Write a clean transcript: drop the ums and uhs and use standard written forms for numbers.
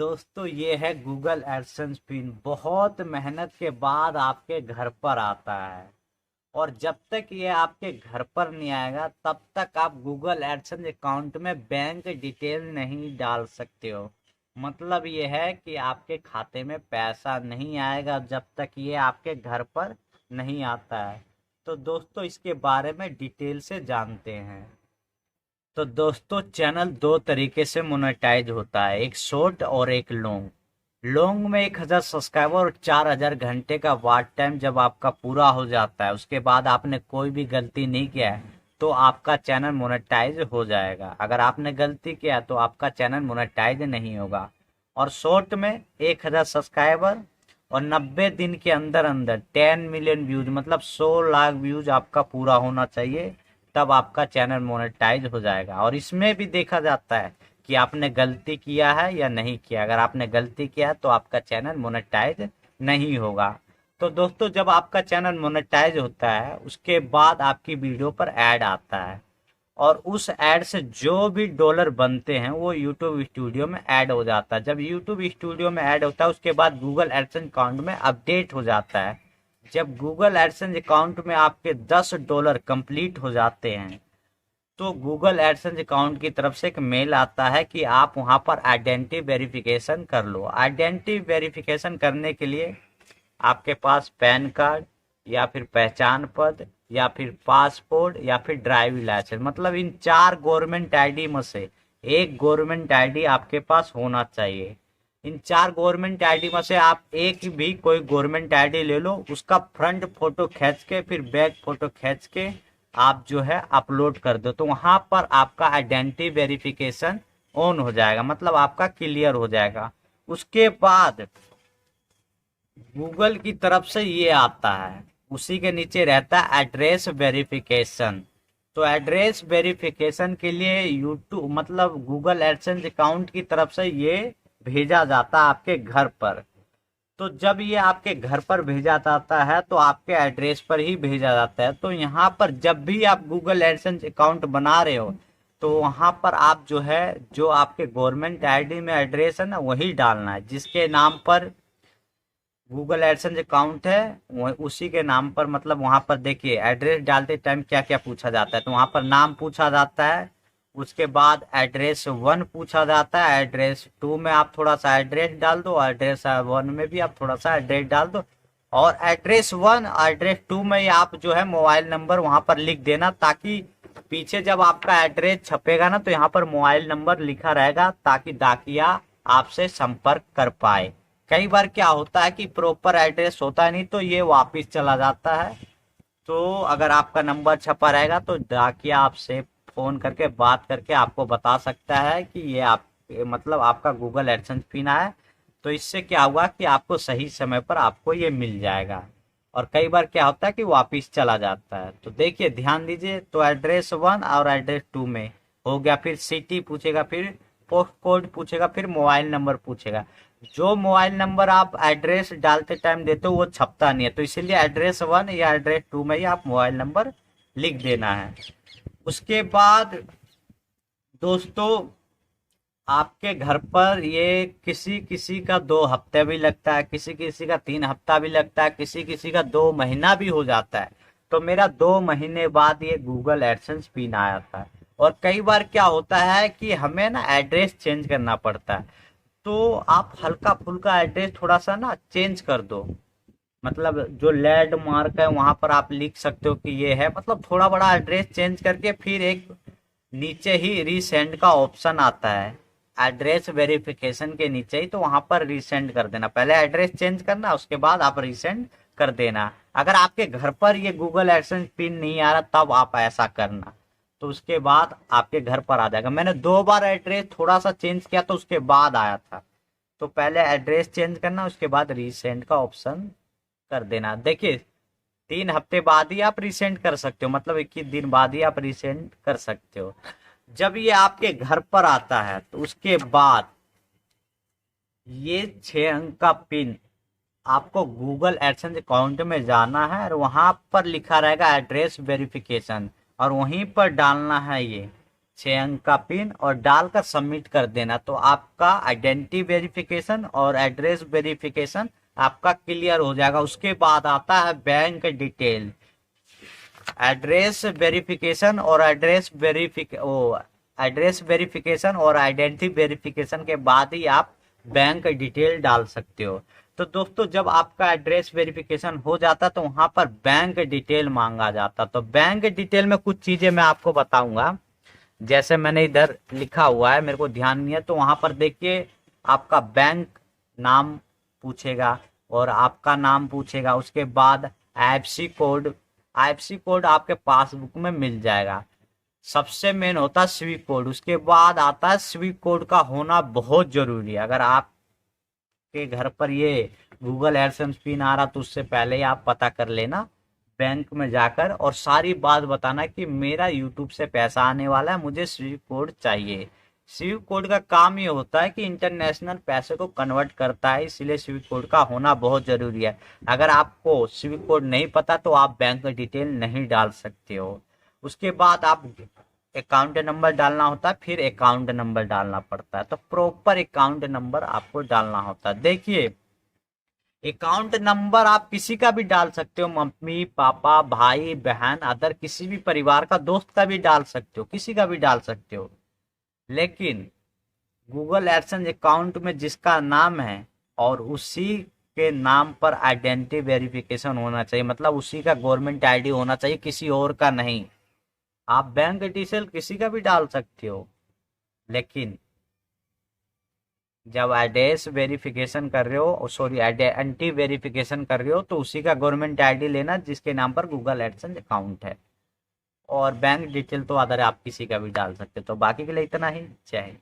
दोस्तों ये है गूगल एडसेंस पिन। बहुत मेहनत के बाद आपके घर पर आता है और जब तक ये आपके घर पर नहीं आएगा तब तक आप गूगल एडसेंस अकाउंट में बैंक डिटेल नहीं डाल सकते हो। मतलब ये है कि आपके खाते में पैसा नहीं आएगा जब तक ये आपके घर पर नहीं आता है। तो दोस्तों इसके बारे में डिटेल से जानते हैं। तो दोस्तों चैनल दो तरीके से मोनेटाइज होता है, एक शॉर्ट और एक लॉन्ग। लॉन्ग में 1000 सब्सक्राइबर और 4000 घंटे का वॉच टाइम जब आपका पूरा हो जाता है, उसके बाद आपने कोई भी गलती नहीं किया है तो आपका चैनल मोनेटाइज हो जाएगा। अगर आपने गलती किया तो आपका चैनल मोनेटाइज नहीं होगा। और शॉर्ट में 1000 सब्सक्राइबर और 90 दिन के अंदर अंदर 10 मिलियन व्यूज मतलब 100 लाख व्यूज आपका पूरा होना चाहिए, तब आपका चैनल मोनेटाइज हो जाएगा। और इसमें भी देखा जाता है कि आपने गलती किया है या नहीं किया। अगर आपने गलती किया है तो आपका चैनल मोनेटाइज नहीं होगा। तो दोस्तों जब आपका चैनल मोनेटाइज होता है उसके बाद आपकी वीडियो पर ऐड आता है और उस ऐड से जो भी डॉलर बनते हैं वो यूट्यूब स्टूडियो में ऐड हो जाता है। जब यूट्यूब स्टूडियो में ऐड होता है उसके बाद गूगल एडसेंस अकाउंट में अपडेट हो जाता है। जब गूगल एडसेंस अकाउंट में आपके $10 कंप्लीट हो जाते हैं तो गूगल एडसेंस अकाउंट की तरफ से एक मेल आता है कि आप वहां पर आइडेंटिटी वेरिफिकेशन कर लो। आइडेंटिटी वेरिफिकेशन करने के लिए आपके पास पैन कार्ड या फिर पहचान पत्र या फिर पासपोर्ट या फिर ड्राइविंग लाइसेंस, मतलब इन 4 गवर्नमेंट आईडी में से एक गवर्नमेंट आईडी आपके पास होना चाहिए। इन 4 गवर्नमेंट आईडी में से आप एक भी कोई गवर्नमेंट आईडी ले लो, उसका फ्रंट फोटो खींच के फिर बैक फोटो खींच के आप जो है अपलोड कर दो, तो वहां पर आपका आइडेंटिटी वेरिफिकेशन ऑन हो जाएगा, मतलब आपका क्लियर हो जाएगा। उसके बाद गूगल की तरफ से ये आता है, उसी के नीचे रहता है एड्रेस वेरिफिकेशन। तो एड्रेस वेरिफिकेशन के लिए यूट्यूब मतलब गूगल एडसेंस अकाउंट की तरफ से ये भेजा जाता है आपके घर पर। तो जब ये आपके घर पर भेजा जाता है तो आपके एड्रेस पर ही भेजा जाता है। तो यहाँ पर जब भी आप गूगल एडसेंस अकाउंट बना रहे हो तो वहाँ पर आप जो है जो आपके गवर्नमेंट आईडी में एड्रेस है ना वही डालना है, जिसके नाम पर गूगल एडसेंस अकाउंट है वो उसी के नाम पर। मतलब वहां पर देखिए एड्रेस डालते टाइम क्या क्या पूछा जाता है, तो वहां पर नाम पूछा जाता है, उसके बाद एड्रेस 1 पूछा जाता है, एड्रेस 2 में आप थोड़ा सा एड्रेस डाल दो, एड्रेस 1 में भी आप थोड़ा सा एड्रेस डाल दो, और एड्रेस 1 एड्रेस 2 में आप जो है मोबाइल नंबर वहां पर लिख देना, ताकि पीछे जब आपका एड्रेस छपेगा ना तो यहाँ पर मोबाइल नंबर लिखा रहेगा ताकि डाकिया आपसे संपर्क कर पाए। कई बार क्या होता है कि प्रॉपर एड्रेस होता है नहीं तो ये वापस चला जाता है। तो अगर आपका नंबर छपा रहेगा तो डाकिया आपसे फोन करके बात करके आपको बता सकता है कि ये आप मतलब आपका गूगल एडसेंस पिन है। तो इससे क्या होगा कि आपको सही समय पर आपको ये मिल जाएगा। और कई बार क्या होता है कि वापस चला जाता है। तो देखिए ध्यान दीजिए, तो एड्रेस 1 और एड्रेस 2 में हो गया, फिर सिटी पूछेगा, फिर पोस्ट कोड पूछेगा, फिर मोबाइल नंबर पूछेगा। जो मोबाइल नंबर आप एड्रेस डालते टाइम देते हो वो छपता नहीं है, तो इसीलिए एड्रेस 1 या एड्रेस 2 में ही आप मोबाइल नंबर लिख देना है। उसके बाद दोस्तों आपके घर पर ये किसी किसी का 2 हफ्ते भी लगता है, किसी किसी का 3 हफ्ता भी लगता है, किसी किसी का 2 महीना भी हो जाता है। तो मेरा 2 महीने बाद ये गूगल एडसेंस पिन आया था। और कई बार क्या होता है कि हमें ना एड्रेस चेंज करना पड़ता है, तो आप हल्का फुल्का एड्रेस थोड़ा सा ना चेंज कर दो। मतलब जो लैंडमार्क है वहां पर आप लिख सकते हो कि ये है, मतलब थोड़ा बड़ा एड्रेस चेंज करके फिर एक नीचे ही रीसेंड का ऑप्शन आता है एड्रेस वेरिफिकेशन के नीचे ही, तो वहां पर रीसेंड कर देना। पहले एड्रेस चेंज करना, उसके बाद आप रीसेंड कर देना। अगर आपके घर पर ये गूगल एडसेंस पिन नहीं आ रहा तब आप ऐसा करना, तो उसके बाद आपके घर पर आ जाएगा। मैंने 2 बार एड्रेस थोड़ा सा चेंज किया तो उसके बाद आया था। तो पहले एड्रेस चेंज करना, उसके बाद रीसेंड का ऑप्शन कर देना। देखिए 3 हफ्ते बाद ही आप रीसेंड कर सकते हो, मतलब 21 दिन बाद ही आप रीसेंड कर सकते हो। जब ये आपके घर पर आता है तो उसके बाद ये 6 अंक का पिन आपको गूगल एडसेंस अकाउंट में जाना है और वहां पर लिखा रहेगा एड्रेस वेरिफिकेशन, और वहीं पर डालना है ये 6 अंक का पिन और डालकर सबमिट कर देना, तो आपका आइडेंटिटी वेरिफिकेशन और एड्रेस वेरिफिकेशन आपका क्लियर हो जाएगा। उसके बाद आता है बैंक डिटेल। एड्रेस वेरिफिकेशन और एड्रेस वेरिफिकेशन और आइडेंटिटी वेरिफिकेशन के बाद ही आप बैंक डिटेल डाल सकते हो। तो दोस्तों जब आपका एड्रेस वेरिफिकेशन हो जाता तो वहां पर बैंक डिटेल मांगा जाता। तो बैंक डिटेल में कुछ चीजें मैं आपको बताऊंगा, जैसे मैंने इधर लिखा हुआ है, मेरे को ध्यान नहीं है, तो वहां पर देखिए आपका बैंक नाम पूछेगा और आपका नाम पूछेगा। उसके बाद आईएफएससी कोड, आईएफएससी कोड आपके पासबुक में मिल जाएगा। सबसे मेन होता है स्विफ्ट कोड। उसके बाद आता है स्विफ्ट कोड का होना बहुत जरूरी है। अगर आपके घर पर ये गूगल एडसेंस पिन आ रहा तो उससे पहले ही आप पता कर लेना बैंक में जाकर, और सारी बात बताना कि मेरा यूट्यूब से पैसा आने वाला है, मुझे स्विफ्ट कोड चाहिए। स्विफ्ट कोड का काम ये होता है कि इंटरनेशनल पैसे को कन्वर्ट करता है, इसलिए स्विफ्ट कोड का होना बहुत जरूरी है। अगर आपको स्विफ्ट कोड नहीं पता तो आप बैंक डिटेल नहीं डाल सकते हो। उसके बाद आप अकाउंट नंबर डालना होता है, फिर अकाउंट नंबर डालना पड़ता है। तो प्रॉपर अकाउंट नंबर आपको डालना होता है। देखिए अकाउंट नंबर आप किसी का भी डाल सकते हो, मम्मी पापा भाई बहन अदर किसी भी परिवार का, दोस्त का भी डाल सकते हो, किसी का भी डाल सकते हो। लेकिन गूगल एडसेंस अकाउंट में जिसका नाम है और उसी के नाम पर आइडेंटिटी वेरिफिकेशन होना चाहिए, मतलब उसी का गवर्नमेंट आईडी होना चाहिए, किसी और का नहीं। आप बैंक डिटेल किसी का भी डाल सकते हो, लेकिन जब एड्रेस वेरिफिकेशन कर रहे हो, सॉरी आइडेंटिटी वेरिफिकेशन कर रहे हो, तो उसी का गवर्नमेंट आईडी लेना जिसके नाम पर गूगल एडसेंस अकाउंट है। और बैंक डिटेल तो अदर आप किसी का भी डाल सकते हो। तो बाकी के लिए इतना ही। जय हिंद।